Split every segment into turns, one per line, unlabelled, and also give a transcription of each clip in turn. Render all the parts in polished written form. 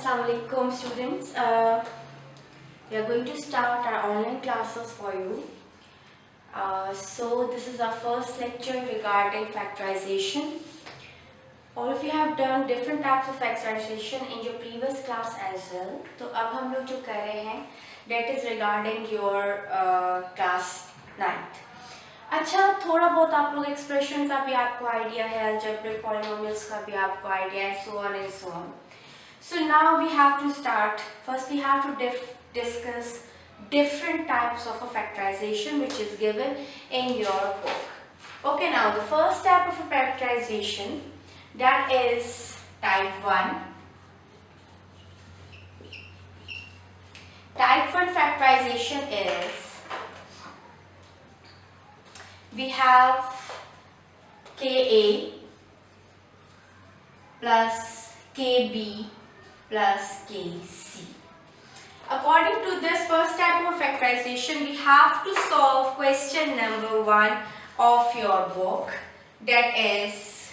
Assalamualaikum students. We are going to start our online classes for you. So this is our first lecture regarding factorization. All of you have done different types of factorization in your previous class as well. तो अब हम लोग जो कर रहे हैं that is regarding your class 9th. अच्छा, थोड़ा बहुत आप लोग एक्सप्रेशन का भी आपको आइडिया है, अलजेब्रिक पॉलिनोमियल्स का भी आपको आइडिया है, so on and so on. So now we have to start. First we have to discuss different types of a factorization which is given in your book. Okay, now the first type of a factorization, that is type 1. Type 1 factorization is, we have Ka plus Kb plus Kc. According to this first type of factorization, we have to solve question number 1 of your book. That is,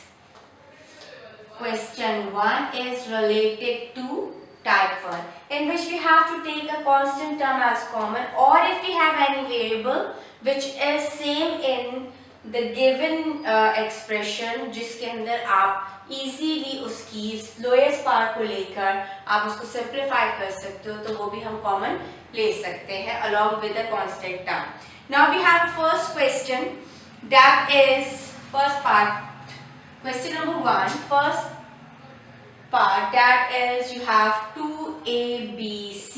question 1 is related to type 1, in which we have to take a constant term as common, or if we have any variable which is same in the given expression, जिसके अंदर आप easily उसकी lowest part को लेकर आप उसको simplify कर सकते हो, तो वो भी हम कॉमन ले सकते हैं along with the constant term. Now we have first question, that is first part, question number 1, first part, that is you have 2abc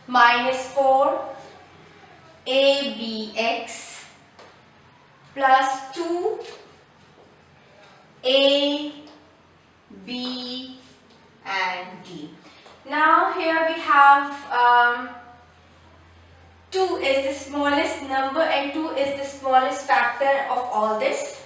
minus 4abx plus 2a, b and d. Now here we have 2 is the smallest number and 2 is the smallest factor of all this.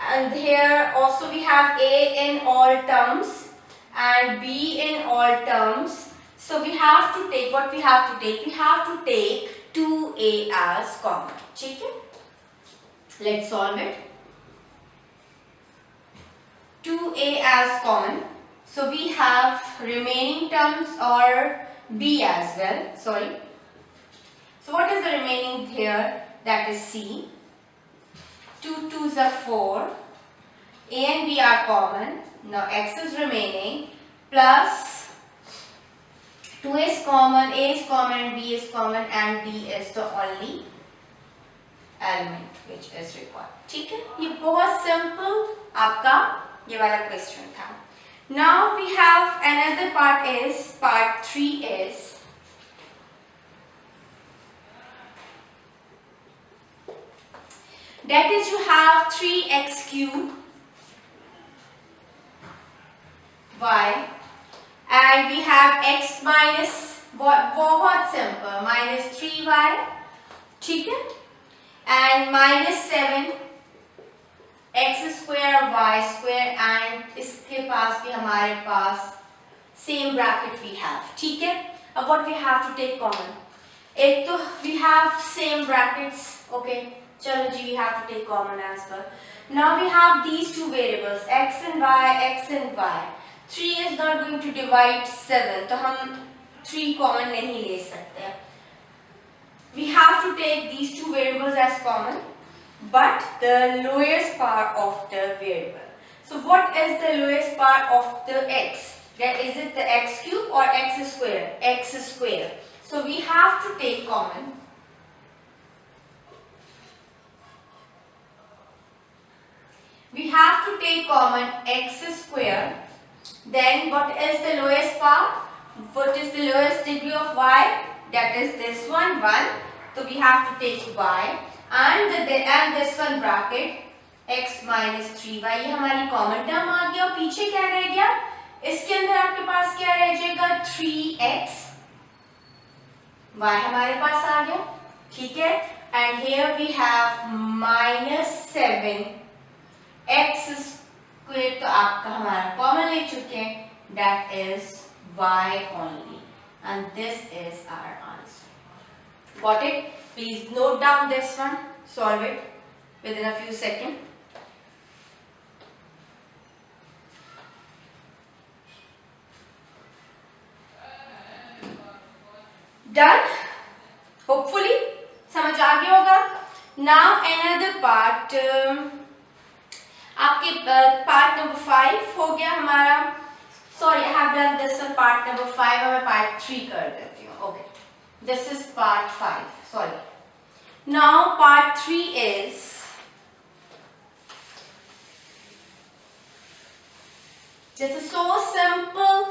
And here also we have a in all terms and b in all terms. So we have to take, what we have to take? We have to take 2a as common. Okay? Let's solve it. 2a as common. So we have remaining terms or b as well. Sorry. So what is the remaining here? That is c. 2 2s are 4. A and b are common. Now x is remaining, plus 2 is common, a is common and b is common, and d is the only element which is required. ठीक है, ये बहुत simple आपका ये वाला question था. Now we have another part is, part 3 is, that is you have 3x cube y and we have x minus, बहुत simple, minus 3y, ठीक है, and minus 7 x square y square, and इसके पास भी हमारे पास same bracket we have. ठीक है, अब what we have to take common? एक तो we have same brackets. Okay, चलो जी, we have to take common as well. Now we have these two variables x and y, x and y. 3 is not going to divide 7, तो हम 3 common नहीं ले सकते. We have to take these two variables as common, but the lowest part of the variable. So what is the lowest part of the x? That is it the x cube or x square? X square. So we have to take common. We have to take common x square. Then what is the lowest part? What is the lowest degree of y? That is this one, 1. So we have to take y and this one bracket x minus 3y. ये हमारी common term आ गया और पीछे क्या रह गया? इसके अंदर आपके पास क्या रह जाएगा? 3x. y हमारे पास आ गया, ठीक है? And here we have minus 7 x square, तो आपका हमारा common ले चुके हैं. That is y only, and this is our answer. Got it? Please note down this one. Solve it within a few seconds. Done, hopefully समझ आ गया होगा। Now another part, आपके पार्ट नंबर 5 हो गया हमारा। Sorry, I have done this one part number 5 और मैं part 3 कर देती हूँ। Okay, this is part 5, sorry. Now part 3 is this is so simple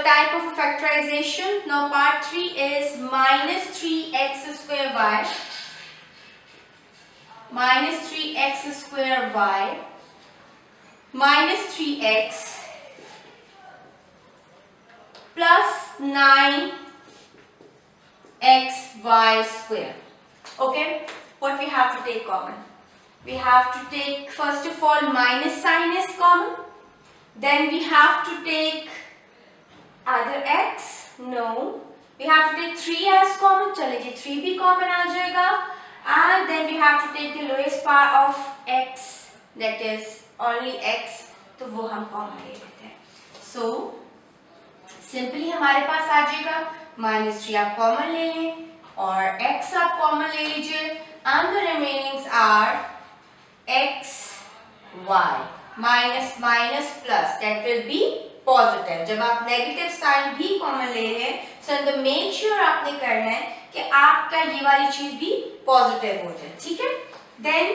type of factorization. Now part 3 is minus 3x square y minus 3x square y minus 3x plus 9xy square. Okay, what we have to take common? We have to take first of all minus sign is common. Then we have to take either x, no, we have to take 3 as common, चले जी 3 भी common आ जाएगा, and then we have to take the lowest part of x, that is only x, तो वो हम common ले लेते हैं। So simply हमारे पास आ जाएगा -3 आप common ले लें और x आप common ले लीजिए, and the remainings are x, y, minus minus plus, that will be positive. जब आप नेगेटिव साइन भी कॉमन ले लें, सो द मेक श्योर आपने करना है कि आपका ये वाली चीज भी पॉजिटिव हो जाए, ठीक है। Then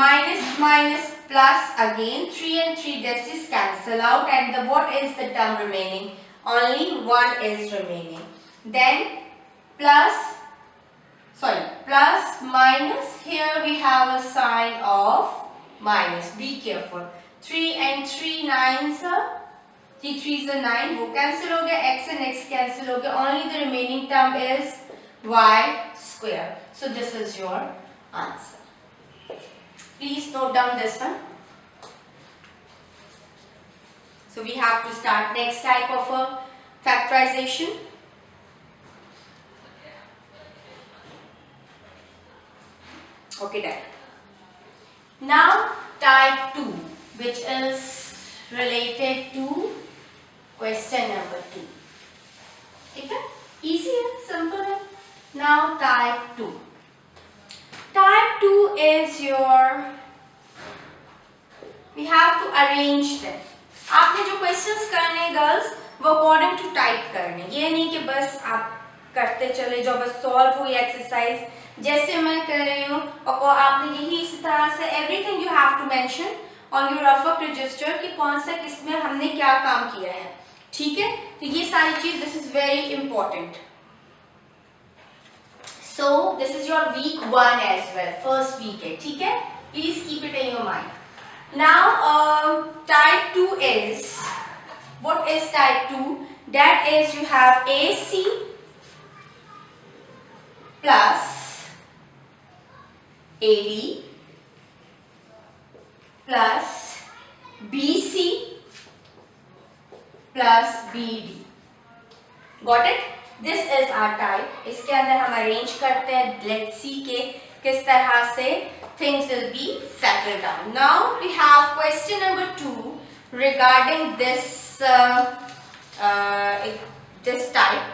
minus minus plus again, 3 and 3 this is cancel out and the what is the term remaining? Only 1 is remaining. Then plus, sorry, plus minus, here we have a sign of minus, be careful। 3 and 3 9s, 3 3s are 9, वो cancel हो गया, x and x cancel हो गया, only the remaining term is y square. So this is your answer. Please note down this one. So we have to start next type of a factorization. Okay, done. Now type 2, which is related to question number 2. ठीक है, easy है, simple है। Now type 2. Type 2 is your, we have to arrange them. आपने जो questions करने girls वो according to type करने, ये नहीं कि बस आप करते चले जाओ, बस solve हुई एक्सरसाइज जैसे मैं कर रही हूँ, और आपने यही इसी तरह से everything you have to mention on your rough work register कि कौन सा किसमें हमने क्या काम किया है, ठीक है। तो ये सारी चीज this is very important. So this is your week 1 as well, first week है, ठीक है। Please keep it in your mind. Now type 2 is, what is type 2? That is you have AC plus AD plus BC plus BD. Got it? This is our type. इसके अंदर हम arrange करते हैं, let's see के किस तरह से things will be settled down. Now we have question number 2 regarding this this type.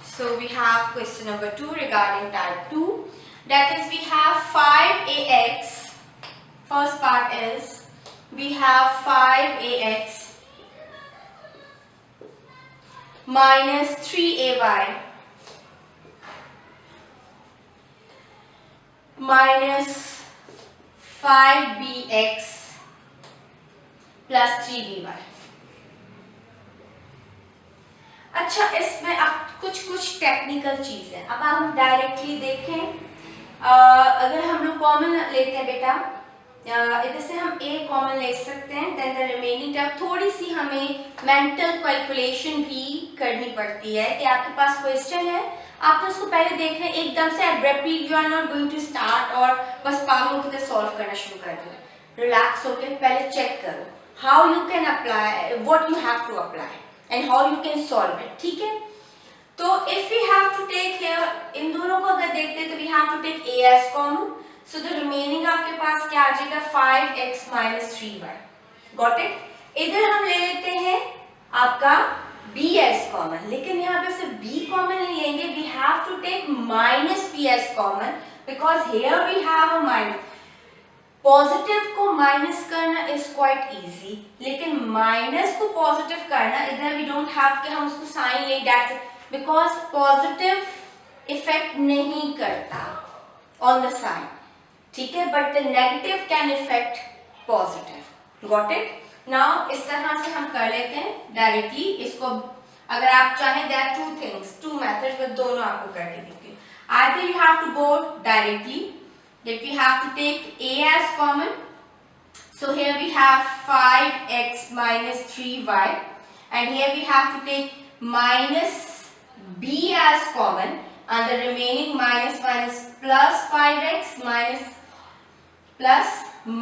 So we have question number 2 regarding type 2. That is, we have 5ax. First part is we have 5ax minus 3ay minus 5bx plus 3by. अच्छा, इसमें अब कुछ technical चीज है। अब हम directly देखें, अगर हम लोग कॉमन लेते हैं बेटा, इधर से हम a कॉमन ले सकते हैं, देन द रिमेनिंग टर्म थोड़ी सी हमें मेंटल कैलकुलेशन भी करनी पड़ती है कि आपके पास क्वेश्चन है, आपने उसको पहले देखना है, एकदम से abruptly you are not going to start और बस पागलों की तरह सॉल्व करना शुरू कर दो। रिलैक्स होकर पहले चेक करो how you can apply, what you have to apply and how you can solve it, ठीक है। तो if we have to take here, इन दोनों को अगर देखते हैं तो we have to take a as common, so the remaining आपके पास क्या आ जाएगा 5x minus 3y. Got it? इधर हम ले लेते हैं आपका b as common, लेकिन यहाँ पे सिर्फ b कॉमन नहीं लेंगे, we have to take minus P as common, because here we have a minus. Positive को माइनस करना इज क्वाइट इजी, लेकिन माइनस को पॉजिटिव करना, इधर वी डोंट हैव कि हम उसको साइन ले, दैट्स बिकॉज पॉजिटिव इफेक्ट नहीं करता ऑन द साइन, ठीक है, but the negative can effect positive. Got it? Now इस तरह से हम कर लेते हैं डायरेक्टली इसको. अगर आप चाहें, there are two things, two methods, मैं दोनों आपको करके देती हूँ. Either you have to go directly, that we have to take a as common. So here we have 5x minus 3y, and here we have to take minus b as common, and the remaining minus minus plus 5x minus plus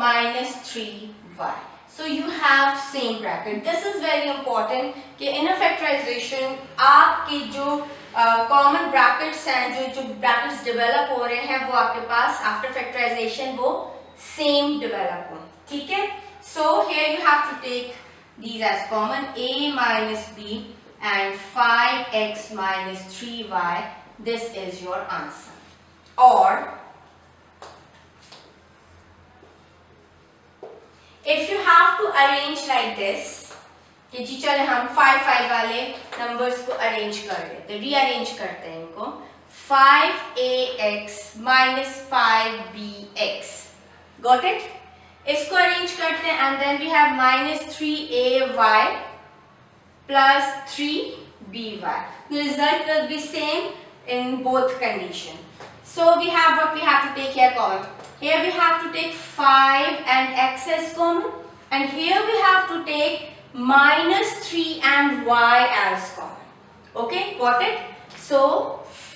minus 3y. So you have same bracket. This is very important कि in a factorization आपके जो common brackets हैं, जो brackets develop हो रहे हैं, वो आपके पास आफ्टर फैक्टराइजेशन वो सेम डेवलप हो. ठीक है? So here you have to take these as common, a minus b and 5x minus 3y. This is your answer. Or if you have to arrange like this, कि जी चले हम 5 वाले numbers को arrange कर लेते, रीअरेंज करते हैं इनको. 5ax minus 5bx. Got it? इसको अरेंज करते हैं and then we have minus 3ay plus 3by. The result will be same in both condition. So we have what we have to take here common. Here we have to take 5 and x as common, and here we have to take minus 3 and y as common. Okay, got it? So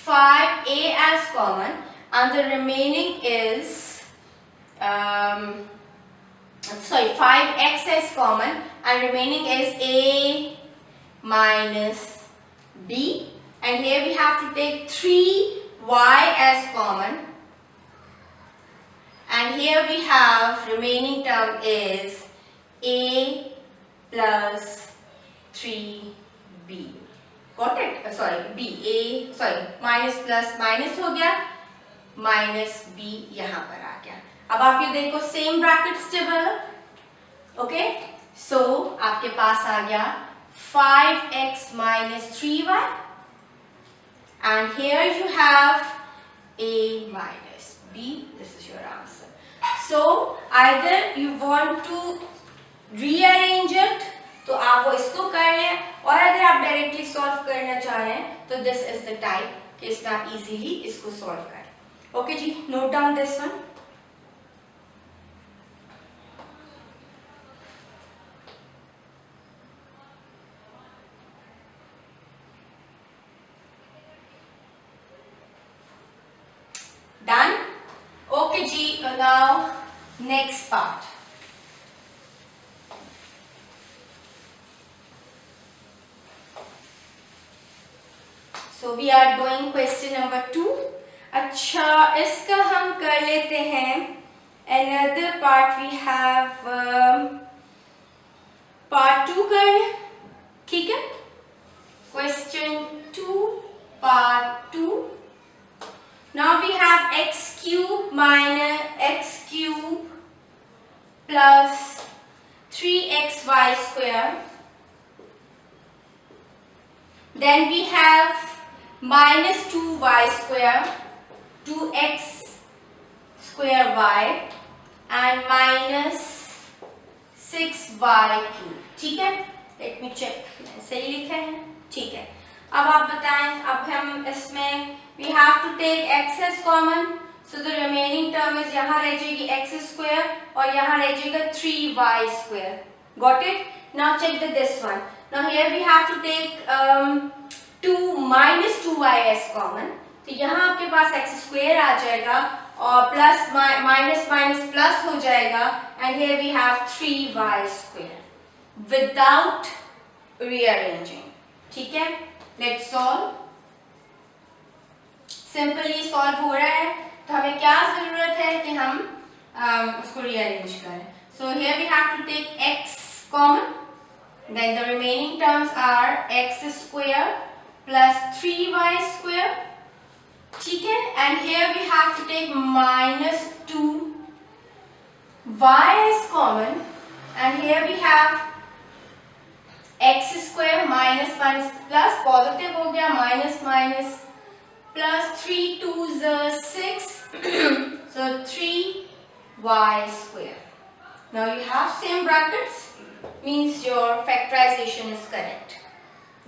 5a as common, and the remaining is 5x as common, and remaining is a minus b, and here we have to take 3y as common, and here we have remaining term is a plus 3b. Got it? Minus plus minus हो गया, minus b यहाँ पर आ गया. अब आप ये देखो same brackets develop. Okay, सो आपके पास आ गया 5x minus 3y, and here you have a minus b. This is your answer. So either you want to rearrange it, तो आप वो इसको कर लें, और अगर आप डायरेक्टली सॉल्व करना चाहें तो दिस इज द टाइप कि इसमें आप इजीली इसको सॉल्व करें. Okay ji, note down this one. Done? Okay ji, now next part. So we are doing question number 2. अच्छा, इसका हम कर लेते हैं. Another part we have part 2 कर ले. ठीक है? Question 2 part 2. Now we have x cube minus x cube plus 3xy square. Then we have minus 2y square, 2x square y, and minus 6y cube. ठीक है? Let me check. सही लिखा है? ठीक है. अब आप बताएं, अब हम इसमें we have to take x as common, so the remaining term is यहाँ रह जाएगी x square और यहाँ रह जाएगा 3y square. Got it? Now check this one. Now here we have to take 2 minus 2y as common. तो यहाँ आपके पास x square आ जाएगा और plus minus minus plus हो जाएगा, and here we have 3y square without rearranging. ठीक है? Let's solve. Simply solve हो रहा है, तो हमें क्या जरूरत है कि हम उसको रीअरेंज करें. So here we have to take x common, then the remaining terms are x square plus 3y square. ठीक है, and here we have to take minus 2y is common, and here we have x square minus minus plus positive हो गया minus minus plus 3 2s 6 so 3y square. Now you have same brackets, means your factorization is correct.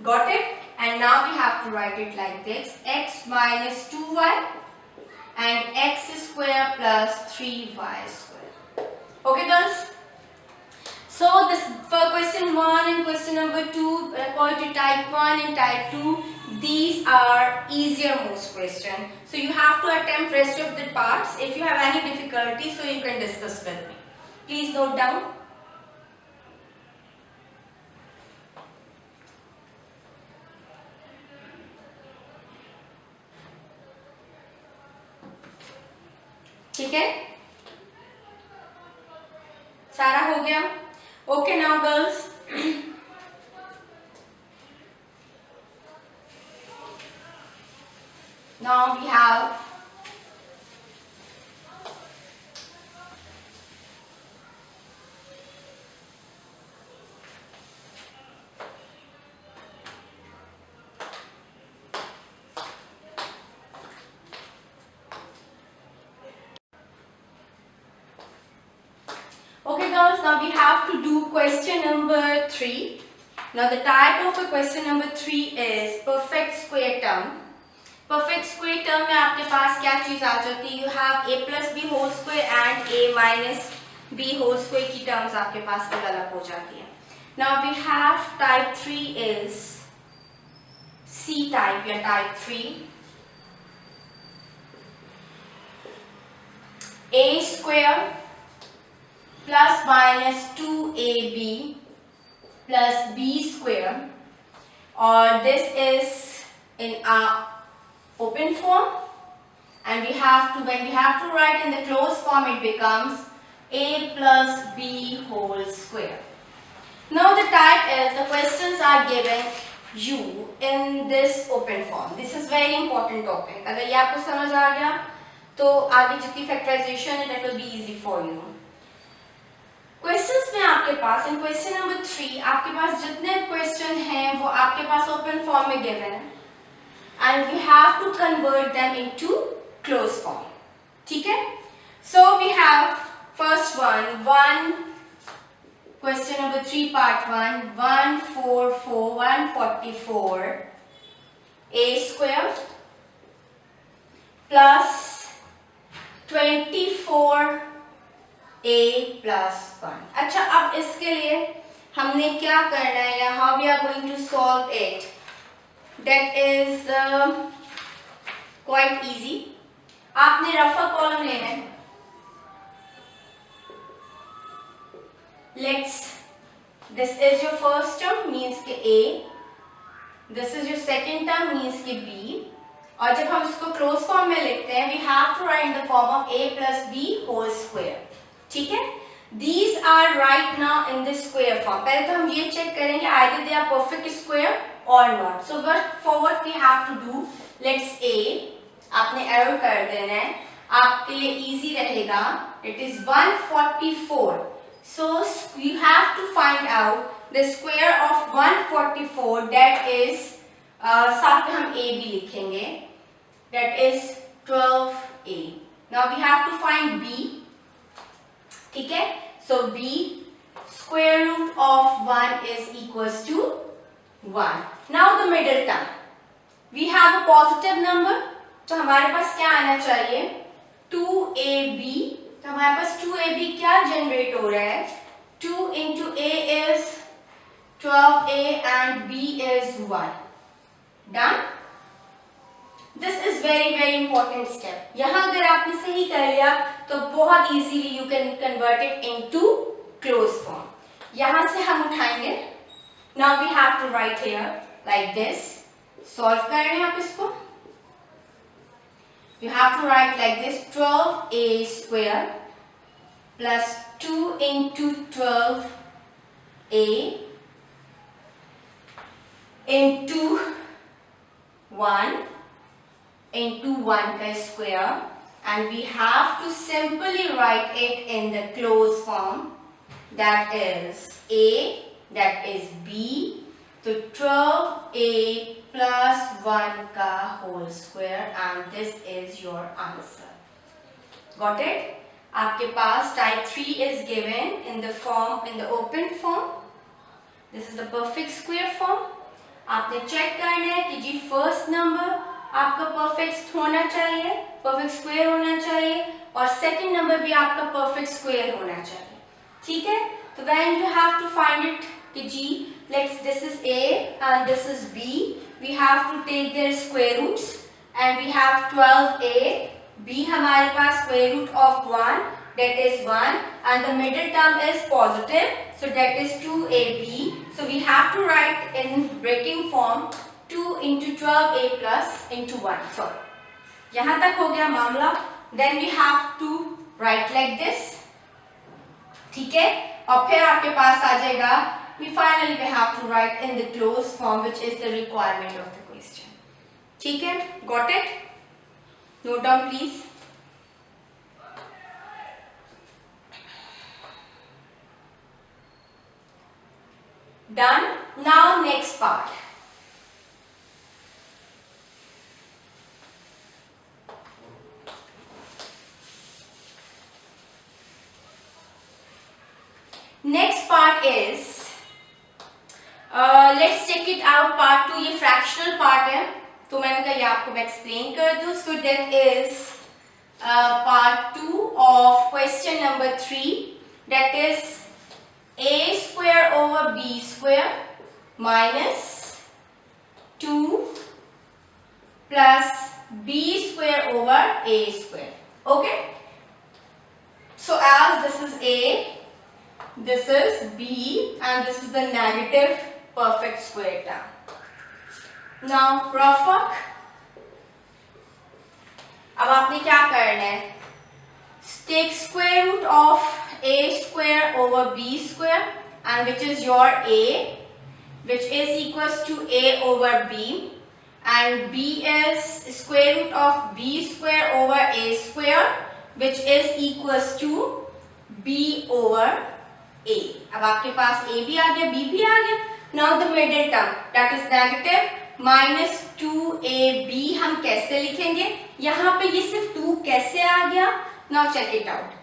Got it? And now we have to write it like this: x minus 2y and x square plus 3y square. Okay girls? So this for question 1 and question number 2 according to type 1 and type 2, these are easier most question. So you have to attempt rest of the parts. If you have any difficulty, so you can discuss with me. Please note down. ठीक है, सारा हो गया. Okay now girls, now we have okay girls, now we have to do question number 3. Now the type of a question number 3 is perfect square term. Perfect square term में आपके पास क्या चीज आ जाती है? You have a plus b whole square and a minus b whole square की terms आपके पास अलग हो जाती है. Now we have type 3 is C type या type 3. A square plus minus 2ab plus b square, or this is in our open form, and we have to, when we have to write in the closed form, it becomes a plus b whole square. Now the type is the questions are given you in this open form. This is very important topic. अगर ये आपको समझ आ गया तो आगे जितनी factorization है that will be easy for you. Questions में आपके पास इन क्वेश्चन नंबर 3 आपके पास जितने क्वेश्चन हैं वो आपके पास ओपन फॉर्म में गिवन है, and we have to convert them into close form. ठीक है, so we have first one question number 3 part 1 144 a square plus 24 a plus 1. अच्छा, अब इसके लिए हमने क्या करना है या how we are going to solve it, that is quite easy. आपने रफा कॉलम लेना है. Let's, this is your first term means के a, this is your second term means के b, और जब हम इसको क्लोज फॉर्म में लिखते हैं we have to write in the form of a plus b whole square. ठीक है, these are right now in the square form. पहले तो हम ये चेक करेंगे either they are perfect square or not. So for what we have to do, let's a, आपने error कर देना है, आपके लिए easy रहेगा. It is 144. So you have to find out the square of 144. That is साथ में हम a भी लिखेंगे. That is 12a. Now we have to find b. ठीक है, so b square root of 1 is equals to 1. Now the middle term, we have a positive number, तो हमारे पास क्या आना चाहिए 2ab. तो हमारे पास 2ab क्या जनरेट हो रहा है, 2 into a is 12a and b is 1. Done. This is very important step. यहाँ अगर आपने सही कर लिया तो बहुत easily you can convert it into closed form. यहाँ से हम उठाएंगे. Now we have to write here like this. Solve कर रहे हैं आप इसको. You have to write like this: 12a square plus 2 into 12a into 1 into 1 का square, and we have to simply write it in the closed form, that is a, that is b, तो 12a plus 1 का whole square, and this is your answer. Got it? आपके पास type 3 is given in the form, in the open form. This is the perfect square form. आपने check करना है कि जी first number आपका perfect होना चाहिए, perfect square होना चाहिए, और सेकंड नंबर भी आपका परफेक्ट स्क्वायर होना चाहिए. ठीक है? तो when you have to find it कि जी let's this is a and this is b, we have to take their square roots, and we have 12a, b हमारे पास square root of 1, that is 1, and the middle term is positive, so that is 2ab. So we have to write in breaking form 2 into 12a plus into 1. Sorry, यहाँ तक हो गया मामला. Then we have to write like this. ठीक है? और फिर आपके पास आ जाएगा, we finally have to write in the closed form, which is the requirement of the question. ठीक है? Got it? Note down please. Done. Now next part. Next part is let's check it out. Part 2 ये fractional part है, तो मैंने कहा ये आपको मैं explain कर दूँ. So that is part 2 of question number 3, that is a square over b square minus 2 plus b square over a square. Okay? So as this is a, this is b, and this is the negative perfect square term. Now Rafaq, अब आपने क्या करना है? Take square root of a square over b square, and which is your a, which is equals to a over b, and b is square root of b square over a square, which is equals to b over a. अब आपके पास a भी आ गया, b भी आ गया. Now the middle term, that is negative minus 2ab हम कैसे लिखेंगे? यहाँ पे ये सिर्फ 2 कैसे आ गया? Now check it out.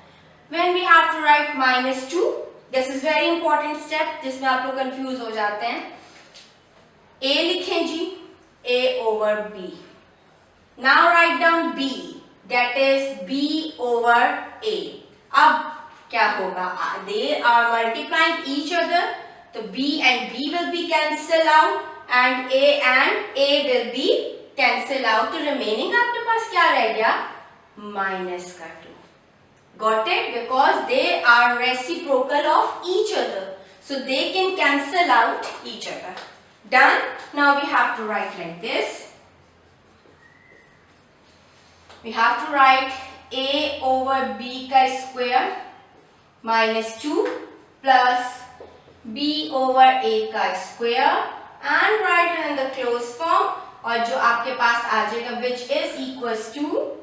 When we have to write minus 2, this is very important step जिसमें आप लोग confuse हो जाते हैं. a लिखें जी, a over b. Now write down b, that is b over a. अब क्या होगा? They are multiplying each other, तो b and b will be cancel out, and a will be cancel out. तो remaining आपके पास क्या रह गया? Minus का 2. Got it? Because they are reciprocal of each other, so they can cancel out each other. Done? Now we have to write like this. We have to write a over b का square minus 2 plus b over a का square, and write it in the closed form, और जो आपके पास आ जाएगा, which is equals to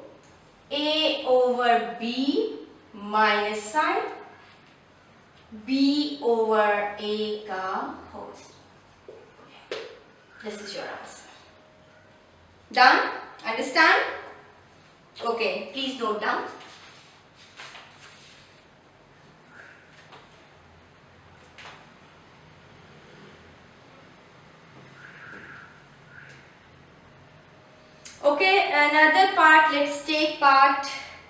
a over b minus sign b over a का whole. This is your answer. Done? Understand? Okay, please note down. Okay, another part, let's take part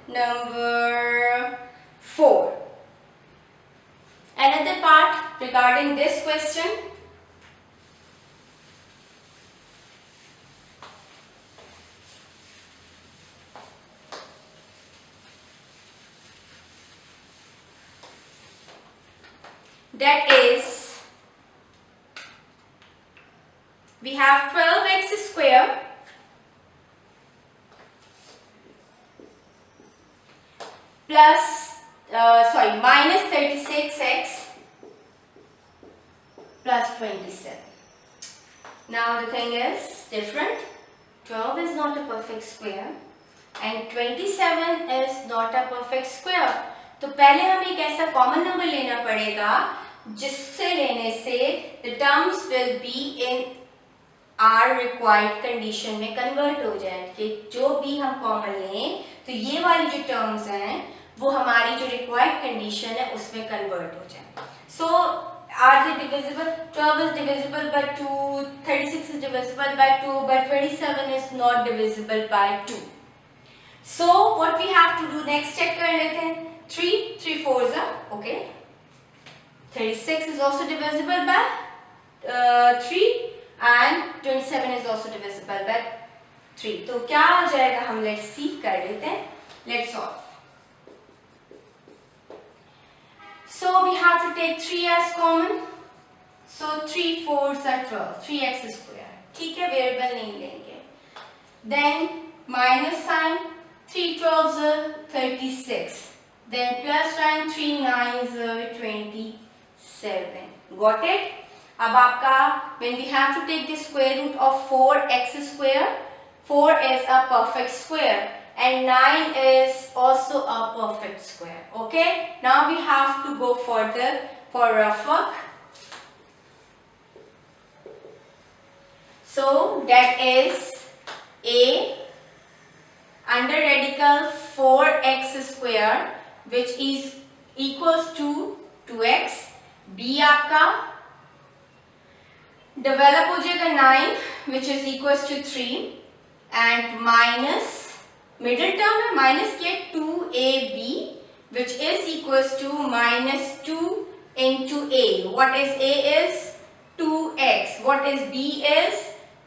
number 4. Another part regarding this question. That is, we have 12x square plus minus 36x plus 27. Now the thing is different. 12 is not a perfect square and 27 is not a perfect square. तो पहले हमें एक ऐसा common number लेना पड़ेगा जिससे लेने से the terms will be in our required condition में कन्वर्ट हो जाए कि जो भी हम कॉमन लें तो ये वाली जो टर्म्स हैं वो हमारी जो रिक्वायर्ड कंडीशन है उसमें कन्वर्ट हो जाए. So are they divisible? 12 is divisible by 2, 36 is divisible by 2, but 27 is not divisible by 2. So what we have to do next, check कर लेते हैं. 3 4s are okay. 36 is also divisible by 3 and 27 is also divisible by 3. तो क्या हो जाएगा, हम let's see कर लेते हैं. Let's solve. So we have to take 3 as common. So 3 4s are 12. 3x square. ठीक है, वेरिएबल नहीं लेंगे. Then minus sign. 3 12s are 36. Then plus sign. 3 9s are 27. Got it? अब आपका when we have to take the square root of 4x square, 4 is a perfect square. And 9 is also a perfect square. Okay, now we have to go further for rough work. So that is a under radical 4x square which is equals to 2x. B आपका develop हो जाएगा 9 which is equals to 3 and minus middle term में minus किया 2ab which is equals to minus 2 into a. What is a is 2x. What is b is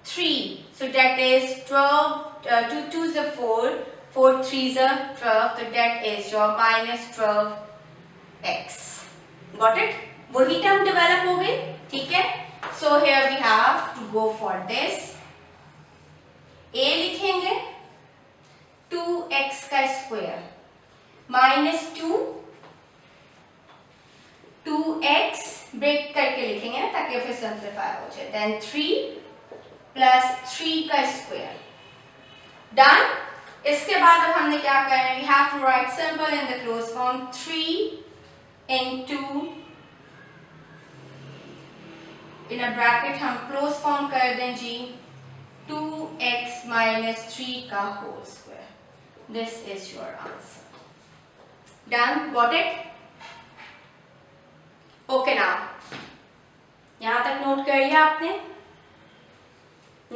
3. So that is 12. 2 2s are 4. 4 3s are 12. So that is your minus 12x. Got it? वही term develop हो गई. ठीक है. So here we have to go for this. a लिखेंगे 2x का square minus 2x break करके लिखेंगे ना ताकि फिर सिंप्लीफाई हो जाए. देन 3 प्लस 3 का स्क्वायर. डन. इसके बाद अब हमने क्या करना है, we have to write simple in the close form 3 into in a bracket हम क्लोज फॉर्म कर दें जी 2x minus 3 का whole square. This is your answer. Done? Got it? Okay now. यहाँ तक नोट कर लिया आपने?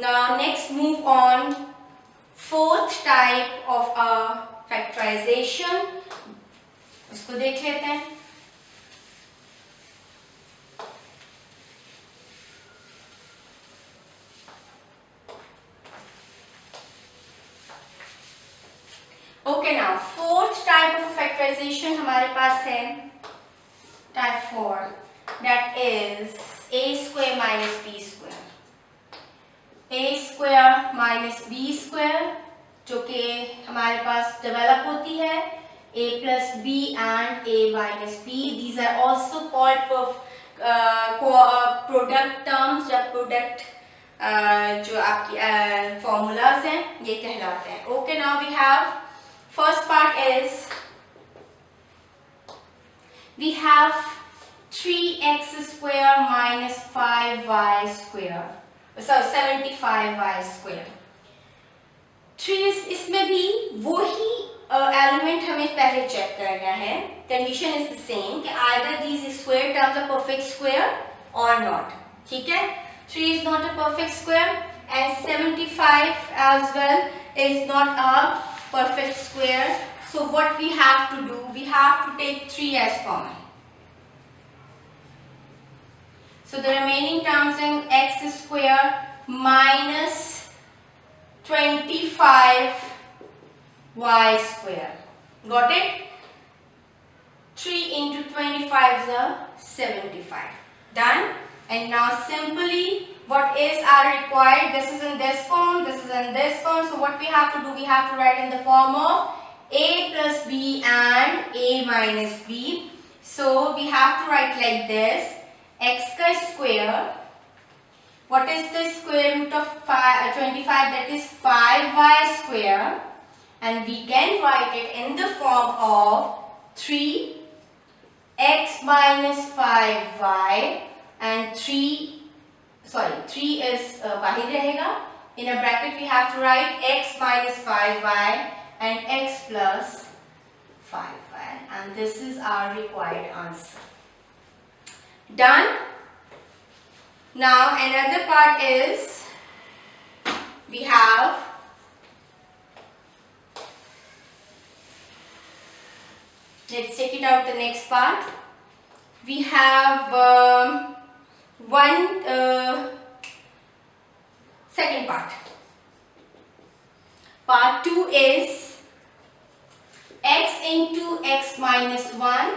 Now next move on. Fourth type of a factorization. उसको देख लेते हैं. Okay now, fourth type of factorization हमारे पास है type 4, that is a square minus b square. a square minus b square जो कि हमारे पास डेवलप होती है a plus b and a minus b. These are also called product terms या product जो आपकी formulas हैं ये कहलाते हैं. Okay, now we have first part is we have 3x square minus 5y square. So 75y square. 3 इसमें भी वही एलिमेंट हमें पहले चेक करना है. कंडीशन इज द सेम कि either these square terms are perfect square or not. ठीक है. 3 is not a perfect square and 75 as well is not a perfect square. So what we have to do, we have to take 3 as common. So the remaining terms in x square minus 25 y square. Got it? 3 into 25 is 75. Done? And now simply what is our required, this is in this form, this is in this form. So what we have to do, we have to write in the form of a plus b and a minus b. So we have to write like this, x का square What is the square root of 25? That is 5y square, and we can write it in the form of 3x minus 5y and 3 is bahir rahega. In a bracket we have to write x minus 5y and x plus 5y, and this is our required answer. Done? Now another part is we have let's take it out the next part. We have second part. Part 2 is x into x minus 1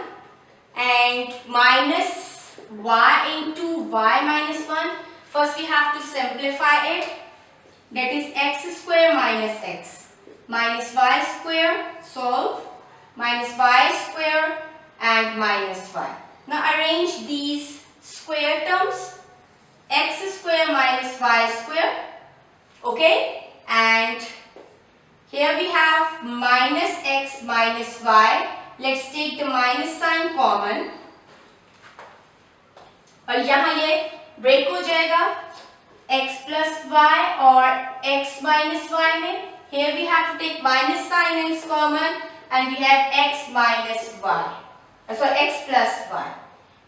and minus y into y minus 1. First we have to simplify it. That is x square minus x minus y square, solve, minus y square and minus y. Now arrange these square terms, x square minus y square, okay, and here we have minus x minus y. Let's take the minus sign common और यहाँ ये break हो जाएगा x plus y और x minus y में. Here we have to take minus sign is common and we have x minus y. Sorry, x plus y.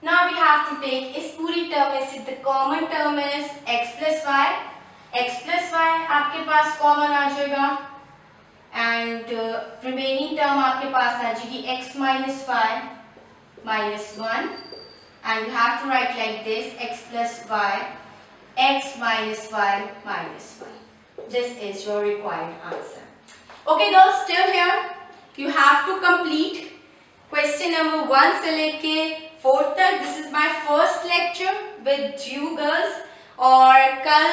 Now we have to take इस पूरी term में से the common term is x plus y. x plus y आपके पास common आ जाएगा and remaining term आपके पास आ जाएगी x minus y minus 1. And you have to write like this, x plus y, x minus y minus 1. This is your required answer. Okay girls, still here. You have to complete question number 1 से लेके 4 तक. This is my first lecture with you girls. और कल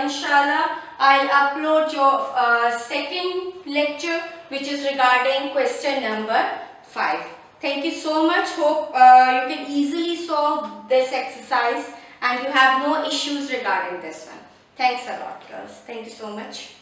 inshallah I'll upload your second lecture which is regarding question number 5. Thank you so much. Hope you can easily solve this exercise and you have no issues regarding this one. Thanks a lot girls. Thank you so much.